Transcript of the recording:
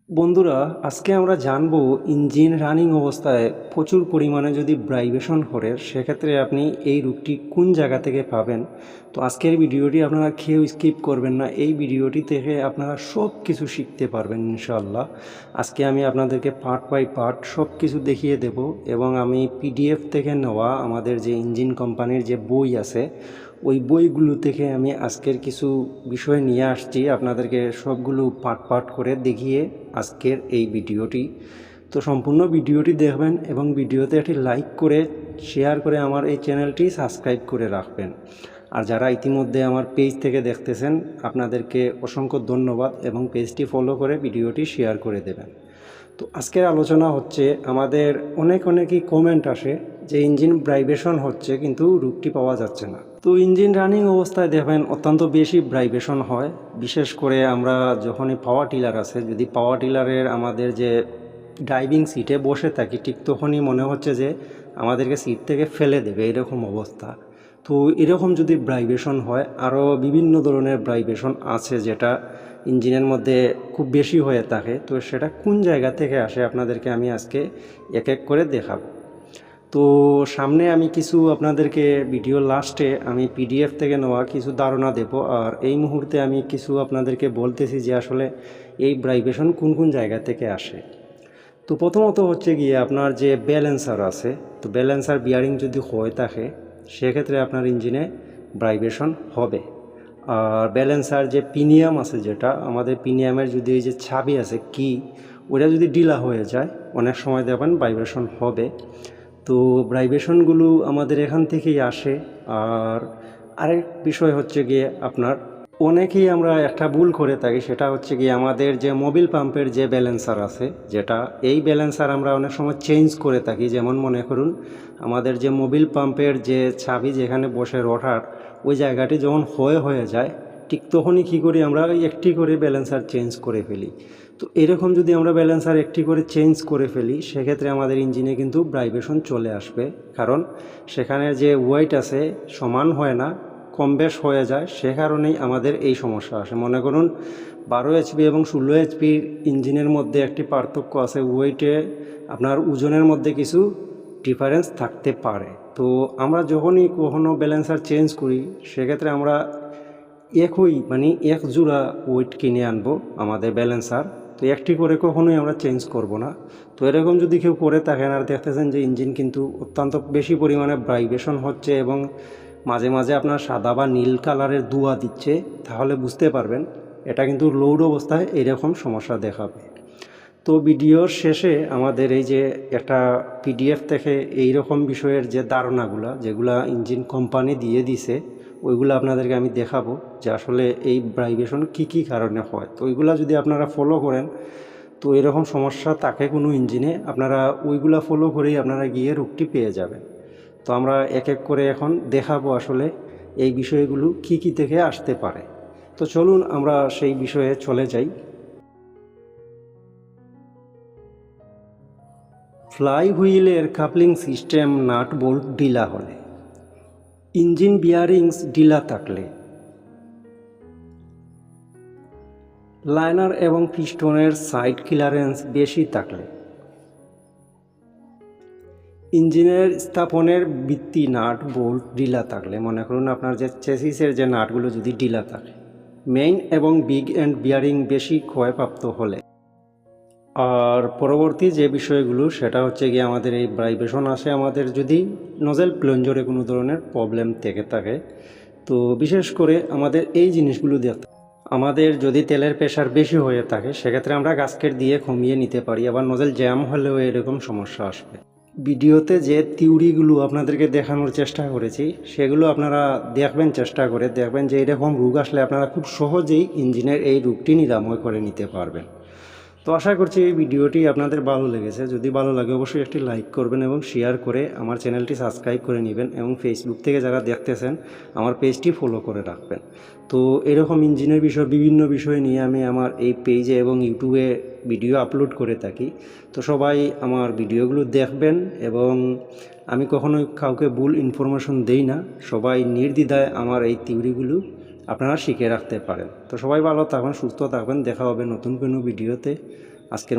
বন্ধুরা, আজকে আমরা জানবো ইঞ্জিন রানিং অবস্থায় প্রচুর পরিমাণে যদি ভাইব্রেশন করে সেক্ষেত্রে আপনি এই রূপটি কোন জায়গা থেকে পাবেন। তো আজকের ভিডিওটি আপনারা কেউ স্কিপ করবেন না, এই ভিডিওটি থেকে আপনারা সব কিছু শিখতে পারবেন ইনশাআল্লাহ। আজকে আমি আপনাদেরকে পার্ট বাই পার্ট সব কিছু দেখিয়ে দেব এবং আমি পিডিএফ থেকে নেওয়া আমাদের যে ইঞ্জিন কোম্পানির যে বই আছে ওই বইগুলো থেকে আমি আজকের কিছু বিষয় নিয়ে আসছি আপনাদেরকে সবগুলো পার্ট পার্ট করে দেখিয়ে আজকের এই ভিডিওটি। তো সম্পূর্ণ ভিডিওটি দেখবেন এবং ভিডিওতে একটি লাইক করে শেয়ার করে আমার এই চ্যানেলটি সাবস্ক্রাইব করে রাখবেন। আর যারা ইতিমধ্যে আমার পেজ থেকে দেখতেছেন আপনাদেরকে অসংখ্য ধন্যবাদ এবং পেজটি ফলো করে ভিডিওটি শেয়ার করে দেবেন। তো আজকের আলোচনা হচ্ছে, আমাদের অনেকেই কমেন্ট আসে যে ইঞ্জিন ভাইব্রেশন হচ্ছে কিন্তু রূপটি পাওয়া যাচ্ছে না। তো ইঞ্জিন রানিং অবস্থায় দেখবেন অত্যন্ত বেশি ভাইব্রেশন হয়, বিশেষ করে আমরা যখনই পাওয়ার টিলার আছে, যদি পাওয়ার টিলারের আমাদের যে ড্রাইভিং সিটে বসে থাকি ঠিক তখনই মনে হচ্ছে যে আমাদেরকে সিট থেকে ফেলে দেবে, এরকম অবস্থা। তো এরকম যদি ভাইব্রেশন হয়, আরও বিভিন্ন ধরনের ভাইব্রেশন আছে যেটা ইঞ্জিনের মধ্যে খুব বেশি হয়ে থাকে। তো সেটা কোন জায়গা থেকে আসে আপনাদেরকে আমি আজকে এক এক করে দেখাবো। তো সামনে আমি কিছু আপনাদেরকে ভিডিও লাস্টে আমি পিডিএফ থেকে নেওয়া কিছু ধারণা দেব, আর এই মুহূর্তে আমি কিছু আপনাদেরকে বলতেছি যে আসলে এই ভাইব্রেশন কোন কোন জায়গা থেকে আসে। তো প্রথমত হচ্ছে গিয়ে আপনার যে ব্যালেন্সার আছে, তো ব্যালেন্সার বিয়ারিং যদি হয়ে থাকে সেক্ষেত্রে আপনার ইঞ্জিনে ভাইব্রেশন হবে। আর ব্যালেন্সার যে পিনিয়াম আছে, যেটা আমাদের পিনিয়ামের যদি এই যে চাবি আছে কি, ওটা যদি ঢিলা হয়ে যায় অনেক সময় দেখবেন ভাইব্রেশন হবে। তো ভাইব্রেশনগুলো আমাদের এখান থেকেই আসে। আর আরেক বিষয় হচ্ছে গিয়ে আপনার অনেকেই আমরা একটা ভুল করে থাকি, সেটা হচ্ছে গিয়ে আমাদের যে মোবিল পাম্পের যে ব্যালেন্সার আছে, যেটা এই ব্যালেন্সার আমরা অনেক সময় চেঞ্জ করে থাকি। যেমন মনে করুন আমাদের যে মোবিল পাম্পের যে চাবি যেখানে বসে রটার, ওই জায়গাটি যখন হয়ে যায় ঠিক তখনই কী করি আমরা ওই একটি করে ব্যালেন্সার চেঞ্জ করে ফেলি। তো এরকম যদি আমরা ব্যালেন্সার একটি করে চেঞ্জ করে ফেলি সেক্ষেত্রে আমাদের ইঞ্জিনে কিন্তু ভাইব্রেশন চলে আসবে, কারণ সেখানে যে ওয়েট আছে সমান হয় না, কম বেশ হয়ে যায়, সে কারণেই আমাদের এই সমস্যা আসে। মনে করুন 12 HP এবং 16 HP ইঞ্জিনের মধ্যে একটি পার্থক্য আছে, ওয়েটে আপনার ওজনের মধ্যে কিছু ডিফারেন্স থাকতে পারে। তো আমরা যখনই কখনও ব্যালেন্সার চেঞ্জ করি সেক্ষেত্রে আমরা এক জোড়া ওয়েট কিনে আনবো আমাদের ব্যালেন্সার। তো একটি করে কখনোই আমরা চেঞ্জ করব না। তো এরকম যদি কেউ করে থাকেন আর দেখতেছেন যে ইঞ্জিন কিন্তু অত্যন্ত বেশি পরিমাণে ভাইব্রেশন হচ্ছে এবং মাঝে মাঝে আপনার সাদা বা নীল কালারের ধোঁয়া দিচ্ছে, তাহলে বুঝতে পারবেন এটা কিন্তু লোড অবস্থায় এইরকম সমস্যা দেখাবে। তো ভিডিওর শেষে আমাদের এই যে একটা পিডিএফ থেকে এই রকম বিষয়ের যে ধারণাগুলো যেগুলা ইঞ্জিন কোম্পানি দিয়ে দিছে ওইগুলো আপনাদেরকে আমি দেখাবো যে আসলে এই ভাইব্রেশন কী কারণে হয়। তো ওইগুলা যদি আপনারা ফলো করেন তো এরকম সমস্যা থাকে কোনো ইঞ্জিনে, আপনারা ওইগুলা ফলো করেই আপনারা গিয়ে রূপটি পেয়ে যাবেন। তো আমরা এক এক করে এখন দেখাবো আসলে এই বিষয়গুলো কী থেকে আসতে পারে। তো চলুন আমরা সেই বিষয়ে চলে যাই। ফ্লাই হুইলের কাপলিং সিস্টেম নাট বোল্ট ঢিলা হলে, ইঞ্জিন বিয়ারিংস ঢিলা থাকলে, লাইনার এবং পিস্টনের সাইড ক্লিয়ারেন্স বেশি থাকলে, ইঞ্জিনের স্থাপনের ভিত্তি নাট বোল্ট ঢিলা থাকলে, মনে করুন আপনার যে চেসিসের যে নাটগুলো যদি ঢিলা থাকে, মেইন এবং বিগ এন্ড বিয়ারিং বেশি ক্ষয়প্রাপ্ত হলে। আর পরবর্তী যে বিষয়গুলো সেটা হচ্ছে গিয়ে আমাদের এই ভাইব্রেশন আসে আমাদের যদি নজেল প্লঞ্জরে কোনো ধরনের প্রবলেম থেকে থাকে। তো বিশেষ করে আমাদের এই জিনিসগুলো দেখতে, আমাদের যদি তেলের প্রেশার বেশি হয়ে থাকে সেক্ষেত্রে আমরা গাস্কেট দিয়ে কমিয়ে নিতে পারি, আবার নজেল জ্যাম হলেও এরকম সমস্যা আসবে। ভিডিওতে যে থিওরিগুলো আপনাদেরকে দেখানোর চেষ্টা করেছি সেগুলো আপনারা দেখবেন, চেষ্টা করে দেখবেন যে এরকম রোগ আসলে আপনারা খুব সহজেই ইঞ্জিনের এই রোগটি নিরাময় করে নিতে পারবেন। তো আশা করছি এই ভিডিওটি আপনাদের ভালো লেগেছে। যদি ভালো লাগে অবশ্যই একটি লাইক করবেন এবং শেয়ার করে আমার চ্যানেলটি সাবস্ক্রাইব করে নেবেন এবং ফেসবুক থেকে যারা দেখতেছেন আমার পেজটি ফলো করে রাখবেন। তো এরকম ইঞ্জিনের বিষয় বিভিন্ন বিষয় নিয়ে আমি আমার এই পেজে এবং ইউটিউবে ভিডিও আপলোড করে থাকি। তো সবাই আমার ভিডিওগুলো দেখবেন এবং আমি কখনোই কাউকে ভুল ইনফরমেশন দেই না, সবাই নির্দ্বিধায় আমার এই থিওরিগুলো আপনারা শিখে রাখতে পারেন। তো সবাই ভালো থাকবেন, সুস্থ থাকবেন, দেখা হবে নতুন কোনো ভিডিওতে। আজকের